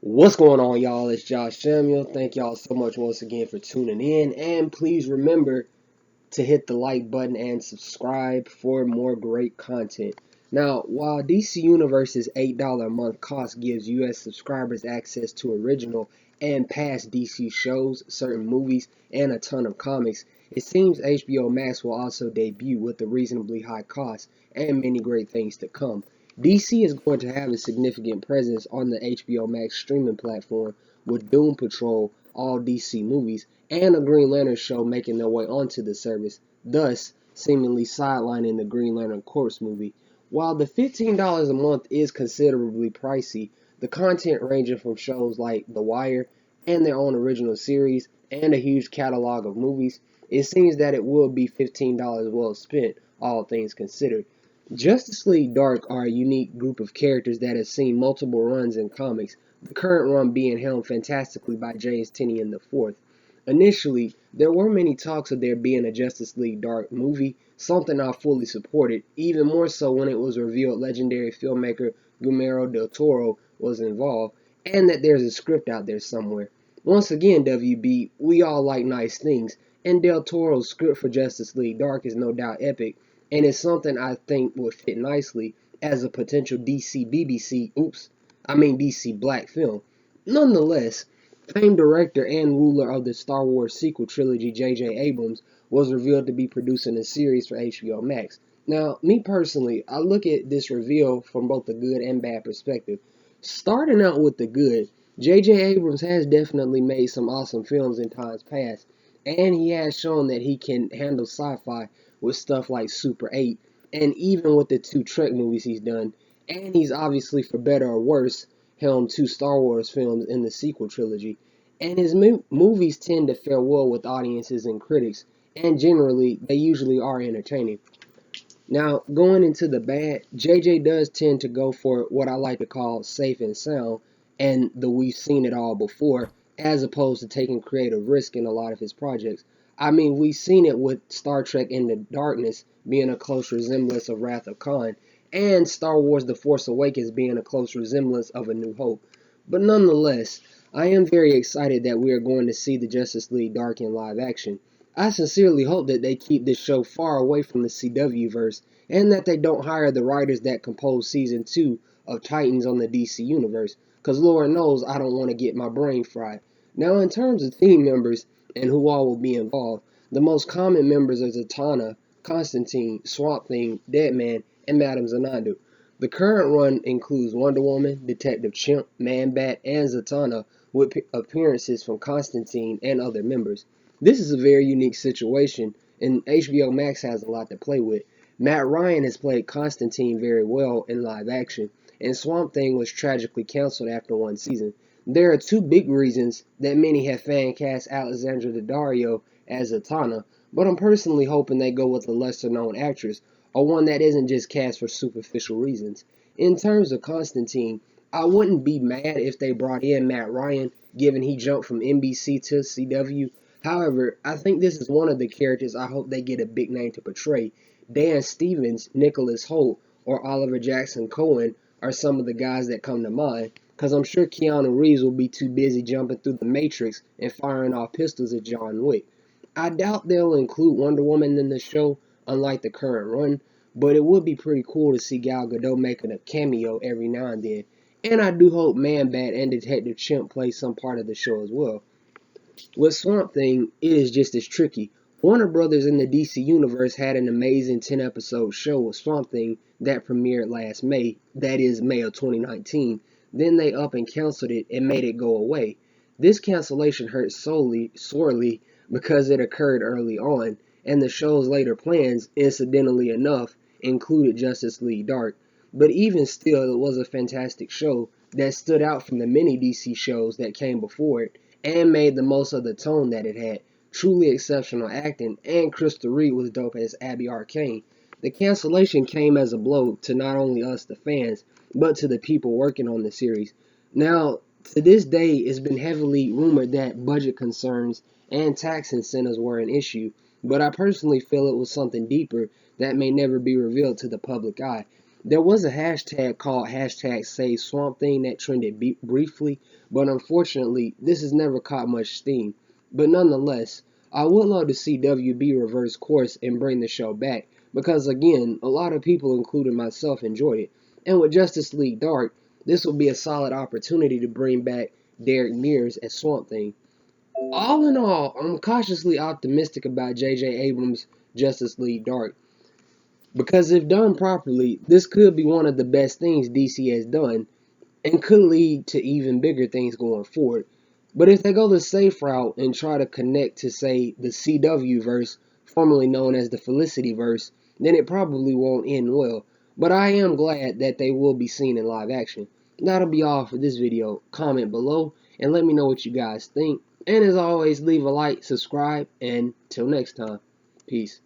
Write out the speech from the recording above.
What's going on, y'all? It's Josh Samuel. Thank y'all so much once again for tuning in. And please remember to hit the like button and subscribe for more great content. Now, while DC Universe's $8 a month cost gives US subscribers access to original and past DC shows, certain movies, and a ton of comics, it seems HBO Max will also debut with a reasonably high cost and many great things to come. DC is going to have a significant presence on the HBO Max streaming platform with Doom Patrol, all DC movies, and a Green Lantern show making their way onto the service, thus seemingly sidelining the Green Lantern Corps movie. While the $15 a month is considerably pricey, the content ranging from shows like The Wire and their own original series and a huge catalog of movies, it seems that it will be $15 well spent, all things considered. Justice League Dark are a unique group of characters that have seen multiple runs in comics, the current run being helmed fantastically by James Tynion IV. Initially, there were many talks of there being a Justice League Dark movie, something I fully supported, even more so when it was revealed legendary filmmaker Guillermo del Toro was involved, and that there's a script out there somewhere. Once again, WB, we all like nice things, and Del Toro's script for Justice League Dark is no doubt epic, and it's something I think would fit nicely as a potential DC Black film. Nonetheless, famed director and ruler of the Star Wars sequel trilogy, J.J. Abrams, was revealed to be producing a series for HBO Max. Now, me personally, I look at this reveal from both the good and bad perspective. Starting out with the good, J.J. Abrams has definitely made some awesome films in times past, and he has shown that he can handle sci-fi with stuff like Super 8, and even with the two Trek movies he's done, and he's obviously, for better or worse, helmed two Star Wars films in the sequel trilogy. And his movies tend to fare well with audiences and critics, and generally, they usually are entertaining. Now, going into the bad, JJ does tend to go for what I like to call safe and sound, and the we've seen it all before, as opposed to taking creative risk in a lot of his projects. I mean, we've seen it with Star Trek Into Darkness being a close resemblance of Wrath of Khan, and Star Wars The Force Awakens being a close resemblance of A New Hope. But nonetheless, I am very excited that we are going to see the Justice League Dark in live action. I sincerely hope that they keep this show far away from the CW verse, and that they don't hire the writers that composed season 2 of Titans on the DC Universe, cause Lord knows I don't want to get my brain fried. Now, in terms of team members and who all will be involved, the most common members are Zatanna, Constantine, Swamp Thing, Deadman, and Madame Xanadu. The current run includes Wonder Woman, Detective Chimp, Man-Bat, and Zatanna, with appearances from Constantine and other members. This is a very unique situation, and HBO Max has a lot to play with. Matt Ryan has played Constantine very well in live action, and Swamp Thing was tragically canceled after one season. There are two big reasons that many have fan cast Alexandra Daddario as Zatanna, but I'm personally hoping they go with a lesser known actress, or one that isn't just cast for superficial reasons. In terms of Constantine, I wouldn't be mad if they brought in Matt Ryan, given he jumped from NBC to CW. However, I think this is one of the characters I hope they get a big name to portray. Dan Stevens, Nicholas Hoult, or Oliver Jackson Cohen are some of the guys that come to mind, because I'm sure Keanu Reeves will be too busy jumping through the Matrix and firing off pistols at John Wick. I doubt they'll include Wonder Woman in the show, unlike the current run, but it would be pretty cool to see Gal Gadot making a cameo every now and then. And I do hope Man-Bat and Detective Chimp play some part of the show as well. With Swamp Thing, it is just as tricky. Warner Brothers in the DC Universe had an amazing 10-episode show with Swamp Thing that premiered last May, that is May of 2019. Then they up and canceled it and made it go away. This cancellation hurt sorely because it occurred early on, and the show's later plans, incidentally enough, included Justice League Dark. But even still, it was a fantastic show that stood out from the many DC shows that came before it, and made the most of the tone that it had. Truly exceptional acting, and Crystal Reed was dope as Abby Arcane. The cancellation came as a blow to not only us, the fans, but to the people working on the series. Now, to this day, it's been heavily rumored that budget concerns and tax incentives were an issue, but I personally feel it was something deeper that may never be revealed to the public eye. There was a hashtag called hashtag Save Swamp Thing that trended briefly, but unfortunately, this has never caught much steam. But nonetheless, I would love to see WB reverse course and bring the show back, because again, a lot of people, including myself, enjoyed it. And with Justice League Dark, this will be a solid opportunity to bring back Derek Mears as Swamp Thing. All in all, I'm cautiously optimistic about J.J. Abrams' Justice League Dark. Because if done properly, this could be one of the best things DC has done and could lead to even bigger things going forward. But if they go the safe route and try to connect to, say, the CW verse, formerly known as the Felicity verse, then it probably won't end well. But I am glad that they will be seen in live action. That'll be all for this video. Comment below and let me know what you guys think. And as always, leave a like, subscribe, and till next time, peace.